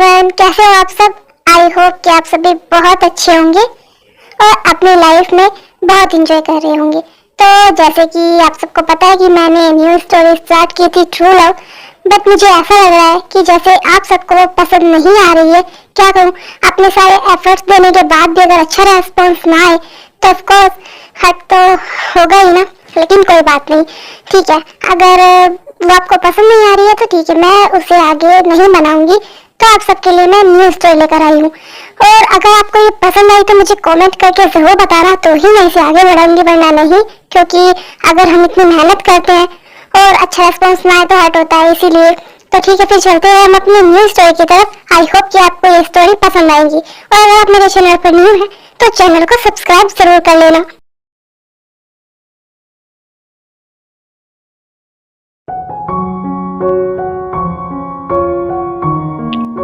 Everyone, कैसे हो आप सब। आई होप कि आप सभी बहुत अच्छे होंगे और अपनी लाइफ में बहुत इंजॉय कर रहे होंगे। तो जैसे कि आप सबको पता है कि मैंने न्यू स्टोरी स्टार्ट की थी ट्रू लव, बट मुझे ऐसा लग रहा है कि जैसे आप सबको वो पसंद नहीं आ रही है। क्या कहूँ, अपने सारे एफर्ट्स देने के बाद भी अगर अच्छा रेस्पॉन्स ना आए तो ऑफकोर्स हट तो होगा ही ना। लेकिन कोई बात नहीं, ठीक है, अगर वो आपको पसंद नहीं आ रही है तो ठीक है, मैं उसे आगे नहीं बनाऊंगी। तो आप सबके लिए मैं न्यू स्टोरी लेकर आई हूँ और अगर आपको ये पसंद आई तो मुझे कमेंट करके जरूर बताना, तो ही मैं इसे आगे बढ़ाऊंगी, वरना नहीं। क्योंकि अगर हम इतनी मेहनत करते हैं और अच्छा रिस्पॉन्स ना आए तो हर्ट होता है, इसीलिए। तो ठीक है, फिर चलते हैं हम अपनी न्यू स्टोरी की तरफ। आई होप कि आपको ये स्टोरी पसंद आएगी और अगर आप मेरे चैनल पर न्यू है तो चैनल को सब्सक्राइब जरूर कर लेना।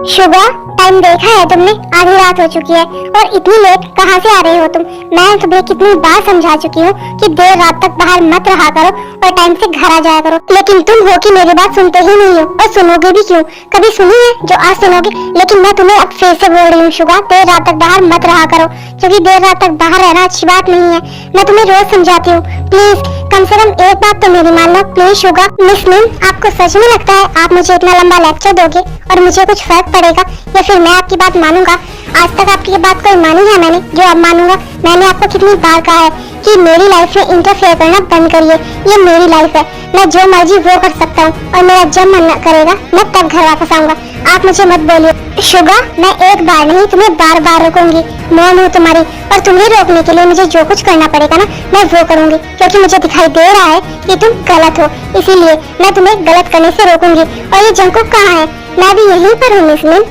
शुभा, टाइम देखा है तुमने? आधी रात हो चुकी है और इतनी लेट कहाँ से आ रहे हो तुम? मैं तुम्हें कितनी बार समझा चुकी हूँ कि देर रात तक बाहर मत रहा करो और टाइम से घर आ जाया करो, लेकिन तुम हो कि मेरी बात सुनते ही नहीं हो और सुनोगे भी क्यों? कभी सुनी है जो आज सुनोगे? लेकिन मैं तुम्हें अब फिर से बोल रही हूँ शुभा, देर रात तक बाहर मत रहा करो, क्योंकि देर रात तक बाहर रहना अच्छी बात नहीं है। मैं तुम्हें रोज समझाती हूँ, प्लीज कम से कम एक बात तो मेरी मान लो प्लीज शुभा। मिस नीम, आपको सच में लगता है आप मुझे इतना लंबा लेक्चर दोगे और मुझे कुछ फर्क पड़ेगा, या फिर मैं आपकी बात मानूंगा? आज तक आपकी बात कोई मानी है मैंने जो अब मानूंगा? मैंने आपको कितनी बार कहा है कि मेरी लाइफ में इंटरफेयर करना बंद करिए। ये मेरी लाइफ है, मैं जो मर्जी वो कर सकता हूँ और मेरा जब मन करेगा मैं तब घर वापस आऊंगा। आप मुझे मत बोलिए शुभा, मैं एक बार नहीं तुम्हें बार बार रोकूंगी। मौन हूँ तुम्हारी और तुम्हें रोकने के लिए मुझे जो कुछ करना पड़ेगा ना मैं वो करूंगी, क्योंकि मुझे दिखाई दे रहा है कि तुम गलत हो, इसीलिए मैं तुम्हें गलत करने से रोकूंगी। और ये जंकुक कहाँ है? मैं भी यहीं पर हूँ मिस नीम।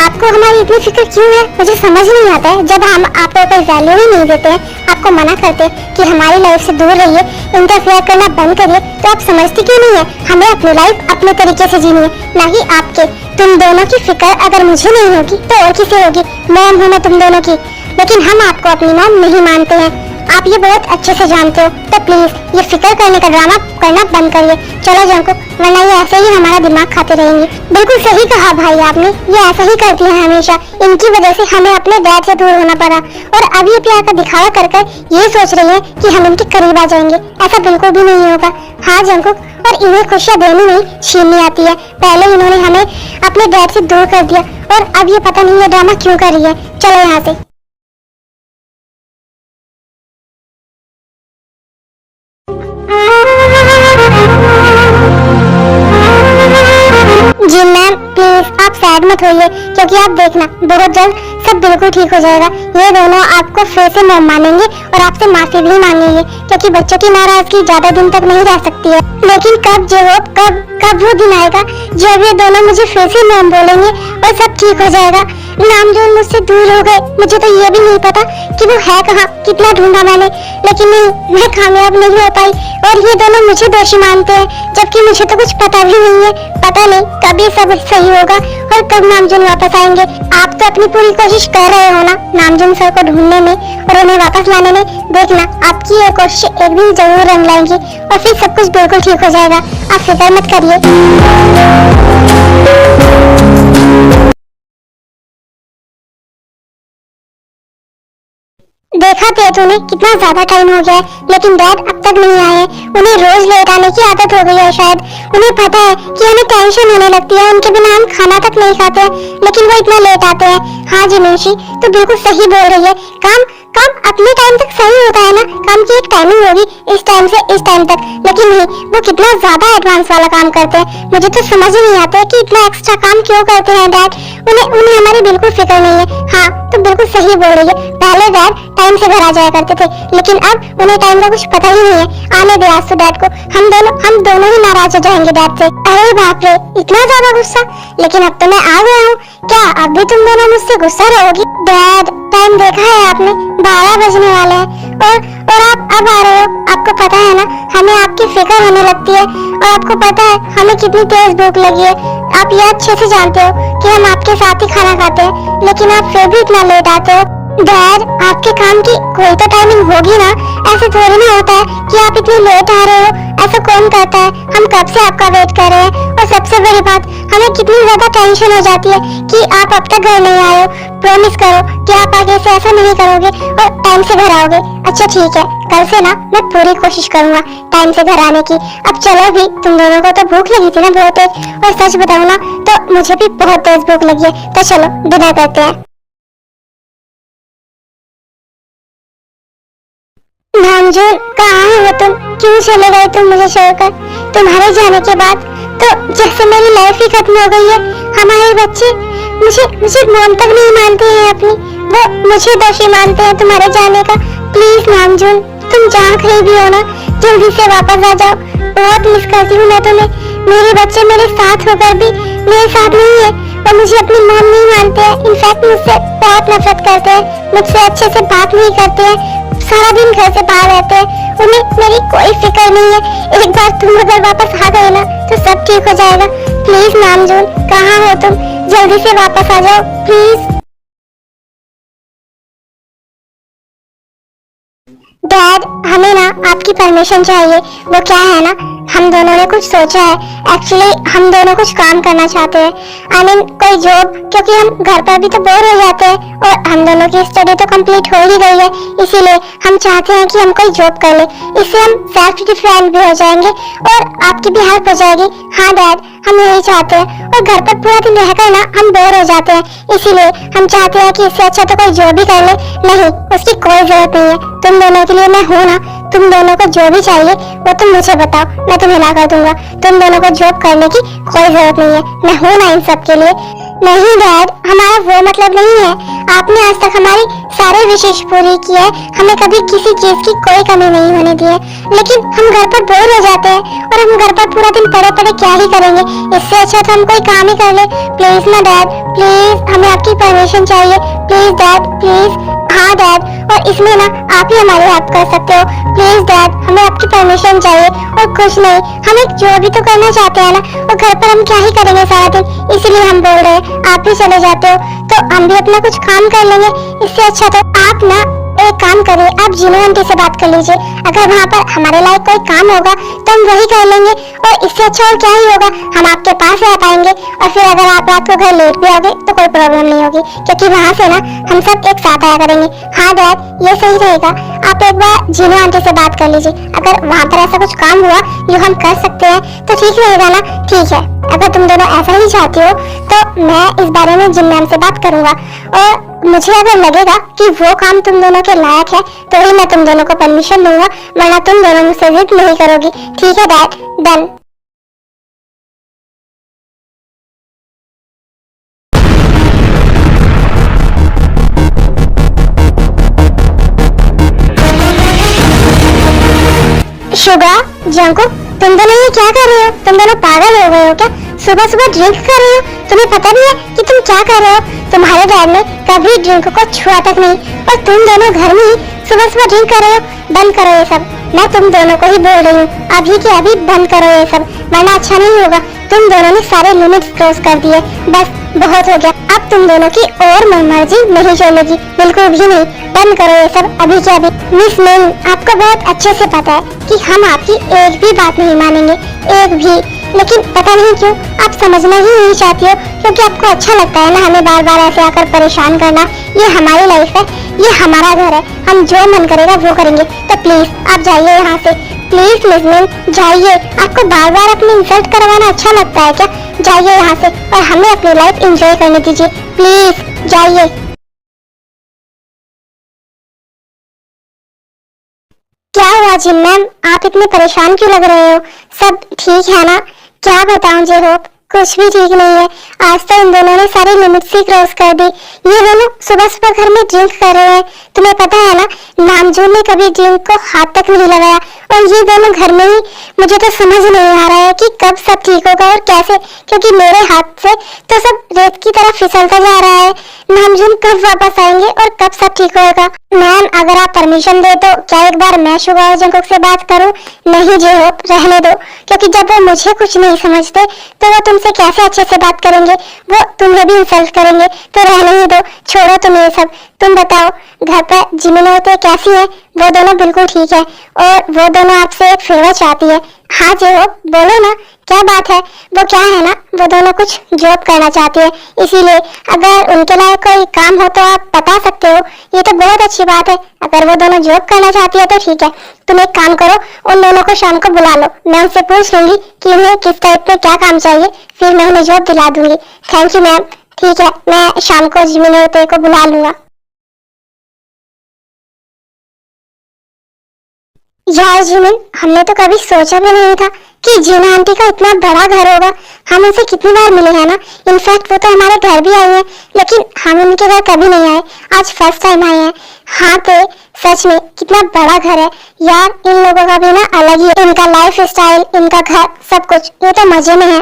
आपको हमारी इतनी फिक्र क्यों है? मुझे समझ नहीं आता है। जब हम आपको कोई वैल्यू ही नहीं देते हैं, आपको मना करते हैं कि हमारी लाइफ से दूर रहिए, इंटरफेयर करना बंद करिए, तो आप समझती क्यों नहीं है? हमें अपनी लाइफ अपने तरीके से जीनी है, ना ही आपके। तुम दोनों की फिक्र अगर मुझे नहीं होगी तो और किसे होगी? मॉम हूँ मैं तुम दोनों की, लेकिन हम आपको अपनी मॉम नहीं मानते हैं, आप ये बहुत अच्छे से जानते हो। तो प्लीज ये फिक्र करने का ड्रामा करना बंद करिए। चलो जंकुक, वरना ये ऐसे ही हमारा दिमाग खाते रहेंगे। बिल्कुल सही कहा भाई आपने, ये ऐसा ही करती है हमेशा। इनकी वजह से हमें अपने डैड से दूर होना पड़ा और अब ये प्यार का दिखावा कर कर ये सोच रही है कि हम इनके करीब आ जाएंगे। ऐसा बिल्कुल भी नहीं होगा। हाँ जंकुक, और इन्हें खुशियाँ देनी नहीं छीननी आती है। पहले इन्होंने हमें अपने डैड से दूर कर दिया और अब ये पता नहीं ये ड्रामा क्यों कर रही है। चलो यहाँ से। जी मैम, प्लीज आप सैड मत होइए, क्योंकि आप देखना बहुत जल्द सब बिल्कुल ठीक हो जाएगा। ये दोनों आपको फिर से मॉम मानेंगे और आपसे माफी भी मांगेंगे, क्योंकि बच्चों की नाराजगी ज्यादा दिन तक नहीं रह सकती है। लेकिन कब जो हो, कब वो दिन आएगा जब ये दोनों मुझे फिर से मॉम बोलेंगे और सब ठीक हो जाएगा। नामजोन मुझसे दूर हो गए, मुझे तो ये भी नहीं पता कि वो है कहाँ। कितना ढूंढा मैंने, लेकिन नहीं, मैं कामयाब नहीं हो पाई और ये दोनों मुझे दोषी मानते हैं, जबकि मुझे तो कुछ पता भी नहीं है। पता नहीं कब ये सब सही होगा और कब नामजोन वापस आएंगे। आप तो अपनी पूरी कोशिश कर रहे हो ना नामजोन सर को ढूंढने में और उन्हें वापस लाने में। देखना आपकी ये कोशिश एक दिन जरूर रंग लाएंगी और फिर सब कुछ बिल्कुल ठीक हो जाएगा। आप फिक्र मत करिए। देखा थे तूने, कितना ज्यादा टाइम हो गया है, लेकिन डैड अब तक नहीं आए। उन्हें रोज लेट आने की आदत हो गई है शायद। उन्हें पता है कि हमें टेंशन होने लगती है, उनके बिना हम खाना तक नहीं खाते हैं, लेकिन वो इतना लेट आते हैं। हाँ जिनेशी, तो बिल्कुल सही बोल रही है। काम अपने टाइम तक सही होता है ना, काम की एक टाइमिंग होगी, इस टाइम से इस टाइम तक, लेकिन नहीं, वो कितना ज्यादा एडवांस वाला काम करते हैं। मुझे तो समझ ही नहीं आता कि इतना एक्स्ट्रा काम क्यों करते हैं डैड। उन्हें हमारी बिल्कुल फिक्र नहीं है। हाँ तो बिल्कुल सही बोल रही है। पहले डैड टाइम से घर आ जाया करते थे, लेकिन अब उन्हें टाइम का कुछ पता ही नहीं है। आने दे आज तो डैड को, हम दोनों ही नाराज हो जाएंगे डैड से। अरे बाप रे, इतना ज्यादा गुस्सा! लेकिन अब तो मैं आ गया हूँ, क्या अब भी तुम दोनों मुझसे गुस्सा रहोगी? डैड, टाइम देखा है आपने? 12 बजने वाले हैं और आप अब आ रहे हो। आपको पता है ना, हमें आपकी फिक्र होने लगती है और आपको पता है हमें कितनी तेज भूख लगी है। आप ये अच्छे से जानते हो कि हम आपके साथ ही खाना खाते हैं, लेकिन आप फिर भी इतना लेट आते हो। डैड, आपके काम की कोई तो टाइमिंग होगी ना। ऐसे थोड़ी ना होता है कि आप इतनी लेट आ रहे हो। ऐसा कौन करता है? हम कब से आपका वेट कर रहे हैं। और सबसे बड़ी बात, हमें कितनी ज्यादा टेंशन हो जाती है कि आप अब तक घर नहीं आए हो। प्रॉमिस करो कि आप आगे से ऐसा नहीं करोगे और टाइम से घर आओगे। अच्छा ठीक है, कल से ना मैं पूरी कोशिश करूंगा टाइम से घर आने की। अब चलो भी, तुम दोनों को तो भूख लगी थी ना बहुत तेज, और सच बताऊं ना तो मुझे भी बहुत तेज भूख लगी है। तो चलो डिनर करते हैं। नामजून, कहाँ हो तुम? क्यों चले गए तुम मुझे छोड़कर? तुम्हारे जाने के बाद तो जैसे मेरी लाइफ ही खत्म हो गई है। हमारे बच्चे मुझे मुझे मॉम तक नहीं मानते हैं अपनी, वो मुझे दोषी मानते हैं तुम्हारे जाने का। प्लीज नामजून, तुम जहाँ कहीं भी हो ना, जल्दी से वापस आ जाओ। बहुत मिस करती हूँ मैं तुम्हें। मेरे बच्चे मेरे साथ होकर भी मेरे साथ नहीं है और मुझे अपनी मॉम नहीं मानते हैं। इनफैक्ट मुझसे बहुत नफरत करते हैं, मुझसे अच्छे से बात नहीं करते हैं, सारा दिन घर से बाहर रहते हैं। उन्हें मेरी कोई फिक्र नहीं है। एक बार तुम अगर वापस आ गए ना तो सब ठीक हो जाएगा। प्लीज नामजून, कहाँ हो तुम? जल्दी से वापस आ जाओ प्लीज। डैड, हमें ना आपकी परमिशन चाहिए। वो क्या है ना, हम दोनों ने कुछ सोचा है। एक्चुअली हम दोनों कुछ काम करना चाहते हैं। आई मीन कोई जॉब, क्योंकि हम घर पर भी तो बोर हो जाते हैं और हम दोनों की स्टडी तो कंप्लीट हो ही गई है। इसीलिए हम चाहते हैं कि हम कोई जॉब कर ले। इससे हम सेल्फ डिपेंडेंट भी हो जाएंगे और आपकी भी हेल्प हो जाएगी। हाँ डैड, हम यही चाहते हैं। और घर पर पूरा दिन रहकर ना हम बोर हो जाते हैं, इसीलिए हम चाहते हैं कि इससे अच्छा तो कोई जॉब ही कर ले। नहीं, उसकी कोई जरूरत नहीं है। तुम दोनों के लिए मैं हूँ ना। तुम दोनों को जो भी चाहिए वो तुम मुझे बताओ, मैं तुम्हें ला कर दूंगा। तुम दोनों को जॉब करने की कोई जरूरत नहीं है, मैं हूँ ना इन सब के लिए। नहीं डैड, हमारा वो मतलब नहीं है। आपने आज तक हमारी सारे विशेष पूरी की है, हमें कभी किसी चीज की कोई कमी नहीं होने दी है। लेकिन हम घर पर बोर हो जाते हैं और हम घर पर पूरा दिन पड़े पड़े क्या ही करेंगे। इससे अच्छा तो हम कोई काम ही कर ले। प्लीज ना डैड, प्लीज, हमें आपकी परमिशन चाहिए। Please dad, please. हाँ डैड, और इसमें ना आप ही हमारी हेल्प कर सकते हो। प्लीज डैड, हमें आपकी परमिशन चाहिए और कुछ नहीं। हम एक जॉब भी तो करना चाहते हैं ना, और घर पर हम क्या ही करेंगे सारा दिन। इसीलिए हम बोल रहे हैं, आप ही चले जाते हो तो हम भी अपना कुछ काम कर लेंगे। इससे अच्छा तो आप ना एक काम करिए, आप जीनू आंटी से बात कर लीजिए। अगर वहाँ पर हमारे लायक कोई काम होगा तो हम वही कर लेंगे, और इससे अच्छा और क्या ही होगा, हम आपके पास रह पाएंगे। और फिर अगर आप रात को घर लेट भी आओगे तो कोई प्रॉब्लम नहीं होगी, क्योंकि वहाँ से ना हम सब एक साथ आया करेंगे। हाँ डैड, ये सही रहेगा। आप एक बार जीनू आंटी से बात कर लीजिए। अगर वहाँ पर ऐसा कुछ काम हुआ जो हम कर सकते हैं तो ठीक रहेगा ना। ठीक है, अगर तुम दोनों ऐसा ही चाहती हो तो मैं इस बारे में जिन मैम से बात करूंगा, और मुझे अगर लगेगा कि वो काम तुम दोनों के लायक है तो ही मैं तुम दोनों को परमिशन दूंगा, वरना तुम दोनों मुझसे जिद नहीं करोगी। ठीक है डैड, डन। शुगा, जंकुक, तुम दोनों ये क्या कर रहे हो? तुम दोनों पागल हो गए हो क्या? सुबह सुबह ड्रिंक कर रहे हो? तुम्हें पता नहीं है कि तुम क्या कर रहे हो? तुम्हारे डैड ने कभी ड्रिंक को छुआ तक नहीं, और तुम दोनों घर में ही सुबह सुबह ड्रिंक कर रहे हो। बंद करो ये सब, मैं तुम दोनों को ही बोल रही हूँ। अभी के अभी बंद करो ये सब, वरना अच्छा नहीं होगा। तुम दोनों ने सारे लिमिट्स क्रॉस कर दिए, बस बहुत हो गया। अब तुम दोनों की और मनमर्जी नहीं चलेगी, बिल्कुल भी नहीं। बंद करो ये सब अभी के अभी। मिस मिन, आपको बहुत अच्छे से पता है कि हम आपकी एक भी बात नहीं मानेंगे, एक भी। लेकिन पता नहीं क्यों आप समझना ही नहीं चाहती हो, क्योंकि आपको अच्छा लगता है ना हमें बार बार ऐसे आकर परेशान करना। ये हमारी लाइफ है, ये हमारा घर है, हम जो मन करेगा वो करेंगे। तो प्लीज आप जाइए यहाँ से, प्लीज मिस मिन जाइए। आपको बार बार अपनी इंसल्ट करवाना अच्छा लगता है क्या? जाइए यहाँ से और हमें अपनी लाइफ एंजॉय करने दीजिए। प्लीज जाइए। क्या हुआ जिन मैम, आप इतने परेशान क्यों लग रहे हो? सब ठीक है ना? क्या बताऊं जे होप, कुछ भी ठीक नहीं है। आज तो इन दोनों ने सारी लिमिट्स ही क्रॉस कर दी। ये दोनों सुबह सुबह घर में ड्रिंक कर रहे हैं। तुम्हें पता है ना, नामजून ने कभी ड्रिंक को हाथ तक नहीं लगाया, और ये दोनों घर में ही। मुझे तो समझ नहीं आ रहा है कि कब सब ठीक होगा और कैसे, क्योंकि मेरे हाथ से तो सब रेत की तरफ फिसलता जा रहा है। नामजून कब वापस आएंगे और कब सब ठीक होगा? मैम, अगर आप परमिशन दे तो क्या एक बार मैं शुगा और जंकुक से बात करूं? नहीं जे होप, रहने दो, क्योंकि जब वो मुझे कुछ नहीं समझते तो वो तुमसे कैसे अच्छे से बात करेंगे? वो तुम्हें भी इंसल्ट करेंगे, तो रहने ही दो, छोड़ो तुम ये सब। तुम बताओ, घर पर जिमिन होते कैसी है? वो दोनों बिल्कुल ठीक है और वो दोनों आपसे एक फेवर चाहती है। हाँ जी हो, बोलो ना, क्या बात है? वो क्या है ना, वो दोनों कुछ जॉब करना चाहती है, इसीलिए अगर उनके लायक कोई काम हो तो आप बता सकते हो। ये तो बहुत अच्छी बात है। अगर वो दोनों जॉब करना चाहती है तो ठीक है, तुम एक काम करो, उन दोनों को शाम को बुला लो। मैं उनसे पूछ लूंगी कि उन्हें किस टाइप में क्या काम चाहिए, फिर मैं उन्हें जॉब दिला दूंगी। Thank you ma'am. ठीक है, मैं शाम को जिमिन होते को बुला लूंगा। यार जिमिन, हमने तो कभी सोचा भी नहीं था कि जीना आंटी का इतना बड़ा घर होगा। हम उनसे कितनी बार मिले हैं ना, इनफैक्ट वो तो हमारे घर भी आई है, लेकिन हम उनके घर कभी नहीं आए, आज फर्स्ट टाइम आए हैं। हाँ तो सच में कितना बड़ा घर है यार। इन लोगों का भी ना अलग ही है, इनका लाइफ स्टाइल, इनका घर, सब कुछ, ये तो मजे में है।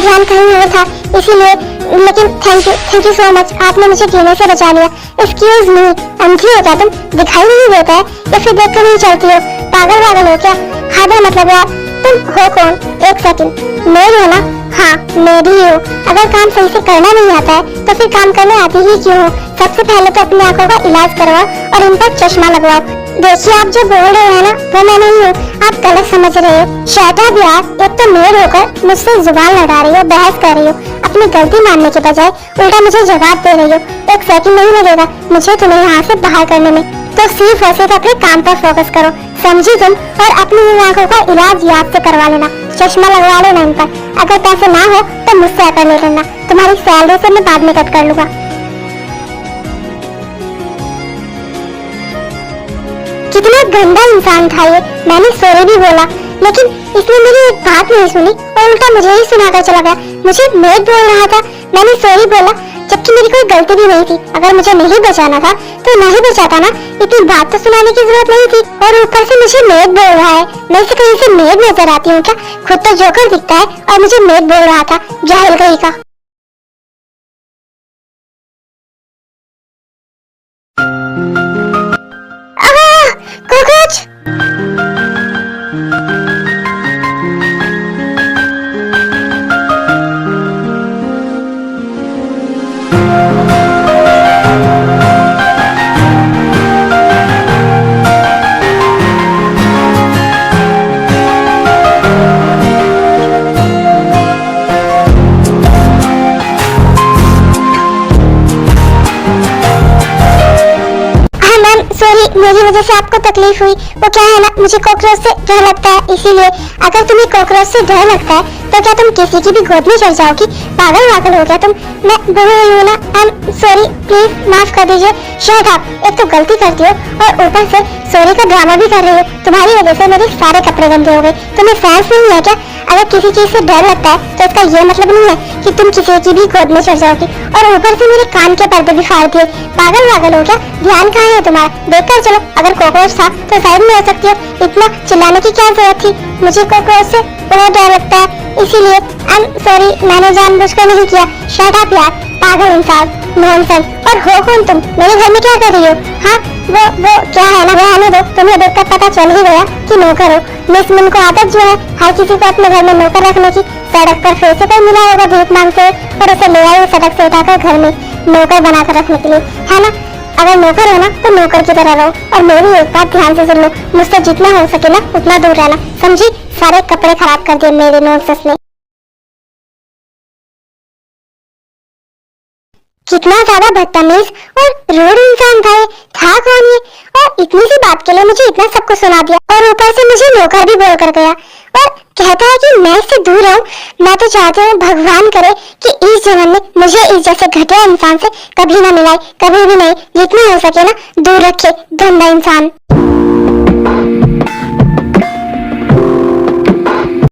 ध्यान कहीं और था, इसीलिए। लेकिन थैंक यू सो मच, आपने मुझे गिरने से बचा लिया। एक्सक्यूज मी, अंधी हो क्या तुम? दिखाई नहीं देता है या फिर देख कर नहीं चलती हो? पागल वागल हो क्या? खादा मतलब यार, तुम हो कौन? एक सेकंड, मेड हो ना? हाँ, मेड ही हो। अगर काम सही से करना नहीं आता है तो फिर काम करने आती ही क्यों हो? सबसे पहले तो अपनी आंखों का इलाज करवाओ और इन पर चश्मा लगवाओ। देखिए, आप जो बोल रहे हैं ना, वो मैं नहीं हूँ, आप गलत समझ रहे हो। शट अप यार, एक तो मेड होकर मुझसे जुबान लड़ा रही हो, बहस कर रही हो, अपनी गलती मानने के बजाय उल्टा मुझे जवाब दे रही हो। एक सेकंड नहीं लगेगा मुझे तुम्हें यहाँ से बाहर करने में, तो सिर्फ और सिर्फ अपने काम पर फोकस करो, समझी तुम? और अपनी आंखों का इलाज याद से करवा लेना, चश्मा लगवा लेना इन पर। अगर पैसे ना हो तो मुझसे आकर ले लेना, तुम्हारी सैलरी से मैं बाद में कट कर लूंगा। कितना गंदा इंसान था ये। मैंने सॉरी भी बोला, लेकिन इसने मेरी एक बात नहीं सुनी और उल्टा मुझे ही सुनाकर चला गया। मुझे मेड बोल रहा था, मैंने सॉरी बोला, जबकि मेरी कोई गलती भी नहीं थी। अगर मुझे नहीं बचाना था तो नहीं बचाता ना, इतनी बात तो सुनाने की जरूरत नहीं थी। और ऊपर से मुझे मेड बोल रहा है। मैं इसे कहीं से मेड नजर आती हूँ क्या? खुद तो जोकर दिखता है और मुझे मेड बोल रहा था, जाहिल कहीं का। कॉकरोच! मेरी वजह से आपको तकलीफ हुई। वो क्या है ना, मुझे कॉकरोच से डर लगता है, इसीलिए। अगर तुम्हें कॉकरोच से डर लगता है तो क्या तुम किसी की भी गोद में चढ़ जाओगी? पागल वागल हो गया तुम। मैं बोल रही हूँ ना, आई एम सॉरी, प्लीज माफ कर दीजिए। शट अप, एक तो गलती करती हो और ऊपर से सॉरी का ड्रामा भी कर रही हो। तुम्हारी वजह से मेरे सारे कपड़े गंदे हो गए। तुम्हें सेंस नहीं है क्या? अगर किसी चीज से डर लगता है तो इसका ये मतलब नहीं है कि तुम किसी की भी गोद में चढ़ जाओगी। और ऊपर से मेरे कान के पर्दे भी फाड़ दिए। पागल वागल हो क्या? ध्यान कहाँ है तुम्हारा? देखकर चलो, अगर कॉकरोच था तो साइड में हो सकती हो। इतना चिल्लाने की क्या जरूरत थी? मुझे कॉकरोच से बहुत डर लगता है, इसीलिए। आई एम सॉरी, मैंने जानबूझकर नहीं किया। शट अप यार, पागल इंसान, नॉनसेंस। और हो कौन तुम? मेरे घर में क्या कर रही हो? हाँ, वो क्या है ना, रहने दो। तुम्हें देखकर पता चल ही गया कि नौकर हो। मिस मिन को आदत जो है हर किसी को अपने घर में नौकर रखने की। सड़क पर फिर से कोई मिला होगा भीख मांगते और उसे ले आई सड़क से उठाकर घर में नौकर बनाकर रखने के लिए, है ना? अगर नौकर हो ना तो नौकर की तरह रहो। और मेरी एक बात ध्यान से सुन लो, मुझसे जितना हो सके ना उतना दूर रहना, समझी? सारे कपड़े खराब कर दिए मेरे नॉनसेंस ने। कितना ज्यादा बदतमीज और रूड इंसान था ये। था कौन ये? और इतनी सी बात के लिए मुझे इतना सब कुछ सुना दिया और ऊपर से मुझे नौकर भी बोल कर गया और कहता है कि मैं इससे दूर रहूं। मैं तो चाहती हूँ भगवान करे कि इस जन्म में मुझे इस जैसे घटिया इंसान से कभी ना मिलाए, कभी भी नहीं। जितना हो सके ना दूर रखे, गंदा इंसान।